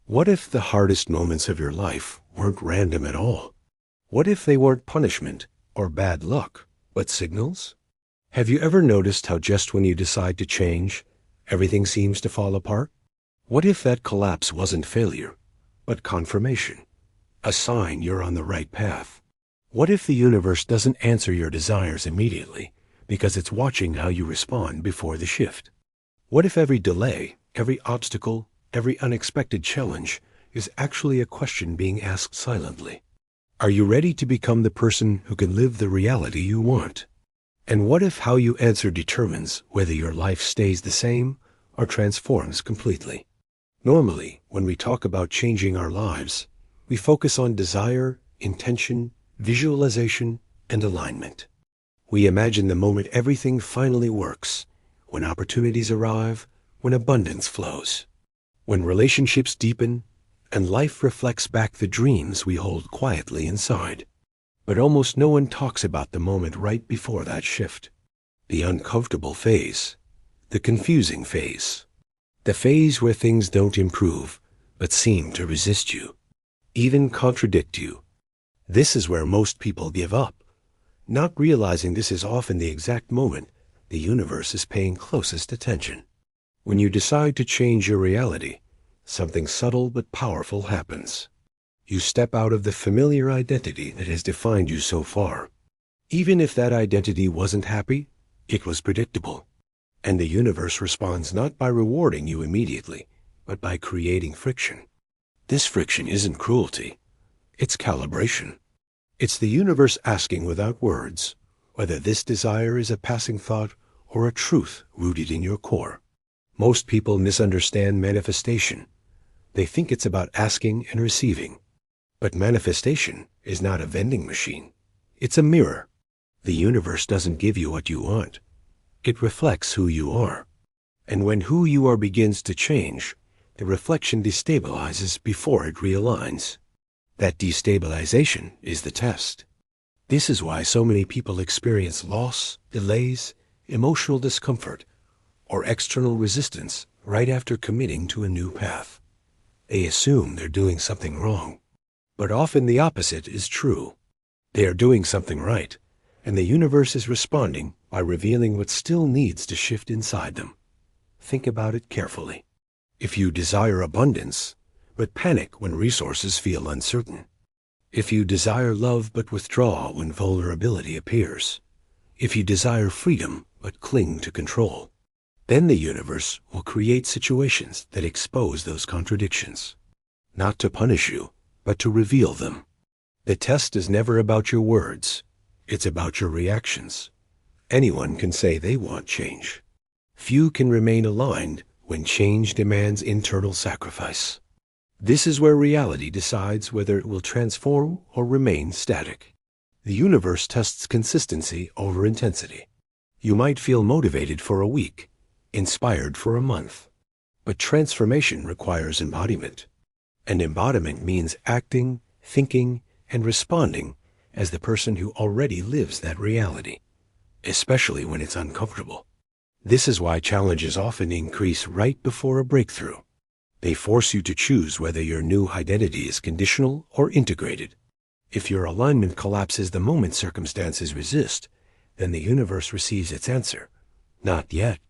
What if the hardest moments of your life weren't random at all? What if they weren't punishment or bad luck, but signals? Have you ever noticed how just when you decide to change, everything seems to fall apart? What if that collapse wasn't failure, but confirmation, a sign you're on the right path? What if the universe doesn't answer your desires immediately because it's watching how you respond before the shift? What if every delay, every obstacle, every unexpected challenge is actually a question being asked silently? Are you ready to become the person who can live the reality you want? And what if how you answer determines whether your life stays the same or transforms completely? Normally, when we talk about changing our lives, we focus on desire, intention, visualization, and alignment. We imagine the moment everything finally works, when opportunities arrive, when abundance flows, when relationships deepen, and life reflects back the dreams we hold quietly inside. But almost no one talks about the moment right before that shift. The uncomfortable phase, the confusing phase, the phase where things don't improve, but seem to resist you, even contradict you. This is where most people give up, not realizing this is often the exact moment the universe is paying closest attention. When you decide to change your reality, something subtle but powerful happens. You step out of the familiar identity that has defined you so far. Even if that identity wasn't happy, it was predictable. And the universe responds not by rewarding you immediately, but by creating friction. This friction isn't cruelty. It's calibration. It's the universe asking without words whether this desire is a passing thought or a truth rooted in your core. Most people misunderstand manifestation. They think it's about asking and receiving. But manifestation is not a vending machine. It's a mirror. The universe doesn't give you what you want. It reflects who you are. And when who you are begins to change, the reflection destabilizes before it realigns. That destabilization is the test. This is why so many people experience loss, delays, emotional discomfort, or external resistance right after committing to a new path. They assume they're doing something wrong. But often the opposite is true. They are doing something right, and the universe is responding by revealing what still needs to shift inside them. Think about it carefully. If you desire abundance, but panic when resources feel uncertain. If you desire love but withdraw when vulnerability appears. If you desire freedom but cling to control. Then the universe will create situations that expose those contradictions. Not to punish you, but to reveal them. The test is never about your words. It's about your reactions. Anyone can say they want change. Few can remain aligned when change demands internal sacrifice. This is where reality decides whether it will transform or remain static. The universe tests consistency over intensity. You might feel motivated for a week, inspired for a month. But transformation requires embodiment. And embodiment means acting, thinking, and responding as the person who already lives that reality, especially when it's uncomfortable. This is why challenges often increase right before a breakthrough. They force you to choose whether your new identity is conditional or integrated. If your alignment collapses the moment circumstances resist, then the universe receives its answer. Not yet.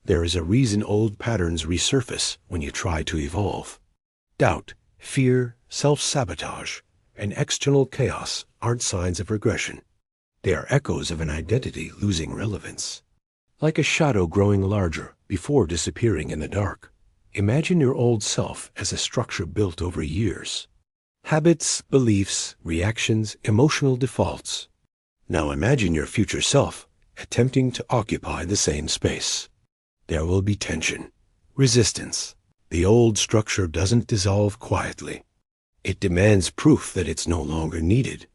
There is a reason old patterns resurface when you try to evolve. Doubt, fear, self-sabotage, and external chaos aren't signs of regression. They are echoes of an identity losing relevance. Like a shadow growing larger before disappearing in the dark. Imagine your old self as a structure built over years. Habits, beliefs, reactions, emotional defaults. Now imagine your future self attempting to occupy the same space. There will be tension, resistance. The old structure doesn't dissolve quietly. It demands proof that it's no longer needed.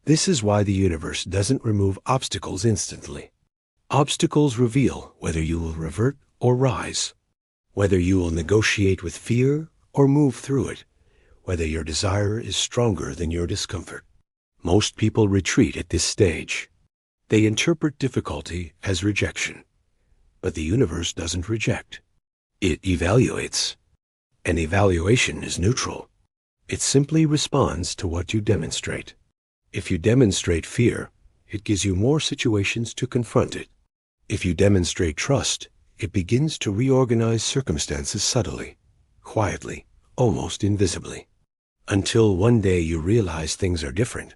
This is why the universe doesn't remove obstacles instantly. Obstacles reveal whether you will revert or rise, whether you will negotiate with fear or move through it, whether your desire is stronger than your discomfort. Most people retreat at this stage. They interpret difficulty as rejection. But the universe doesn't reject. It evaluates. An evaluation is neutral. It simply responds to what you demonstrate. If you demonstrate fear, it gives you more situations to confront it. If you demonstrate trust, it begins to reorganize circumstances subtly, quietly, almost invisibly. Until one day you realize things are different,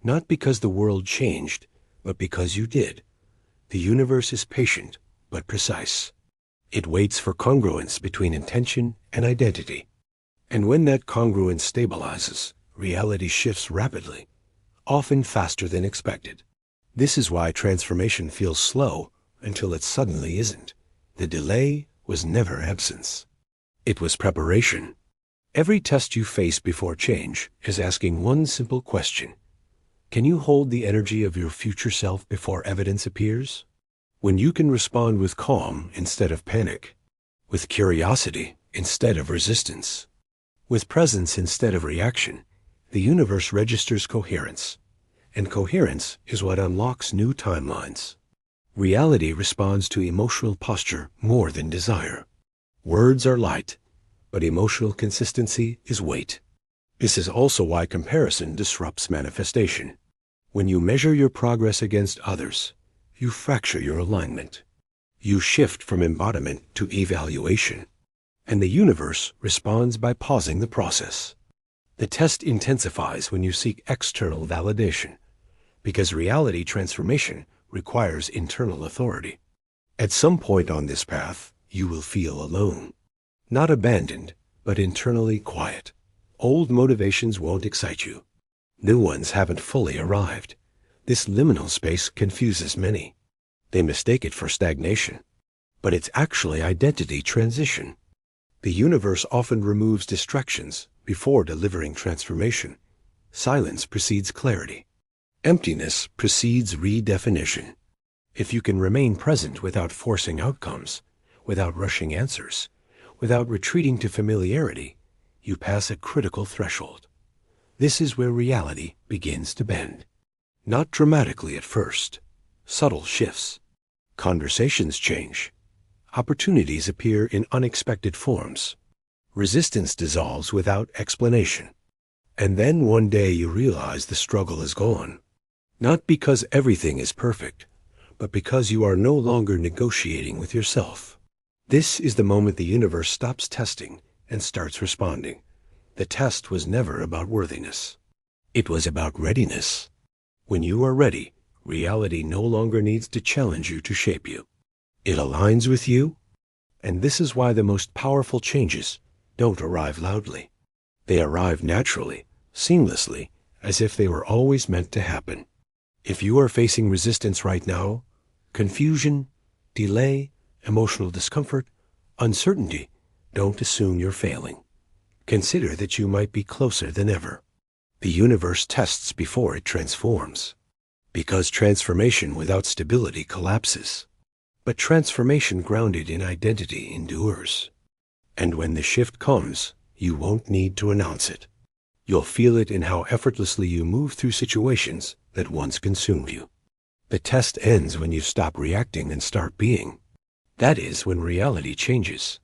not because the world changed, but because you did. The universe is patient, but precise. It waits for congruence between intention and identity. And when that congruence stabilizes, reality shifts rapidly, often faster than expected. This is why transformation feels slow until it suddenly isn't. The delay was never absence. It was preparation. Every test you face before change is asking one simple question. Can you hold the energy of your future self before evidence appears? When you can respond with calm instead of panic, with curiosity instead of resistance, with presence instead of reaction, the universe registers coherence. And coherence is what unlocks new timelines. Reality responds to emotional posture more than desire. Words are light, but emotional consistency is weight. This is also why comparison disrupts manifestation. When you measure your progress against others, you fracture your alignment. You shift from embodiment to evaluation. And the universe responds by pausing the process. The test intensifies when you seek external validation, because reality transformation requires internal authority. At some point on this path, you will feel alone. Not abandoned, but internally quiet. Old motivations won't excite you. New ones haven't fully arrived. This liminal space confuses many. They mistake it for stagnation. But it's actually identity transition. The universe often removes distractions before delivering transformation. Silence precedes clarity. Emptiness precedes redefinition. If you can remain present without forcing outcomes, without rushing answers, without retreating to familiarity, you pass a critical threshold. This is where reality begins to bend. Not dramatically at first. Subtle shifts. Conversations change. Opportunities appear in unexpected forms. Resistance dissolves without explanation. And then one day you realize the struggle is gone. Not because everything is perfect, but because you are no longer negotiating with yourself. This is the moment the universe stops testing and starts responding. The test was never about worthiness. It was about readiness. When you are ready, reality no longer needs to challenge you to shape you. It aligns with you, and this is why the most powerful changes don't arrive loudly. They arrive naturally, seamlessly, as if they were always meant to happen. If you are facing resistance right now, confusion, delay, emotional discomfort, uncertainty, don't assume you're failing. Consider that you might be closer than ever. The universe tests before it transforms, because transformation without stability collapses. But transformation grounded in identity endures. And when the shift comes, you won't need to announce it. You'll feel it in how effortlessly you move through situations that once consumed you. The test ends when you stop reacting and start being. That is when reality changes.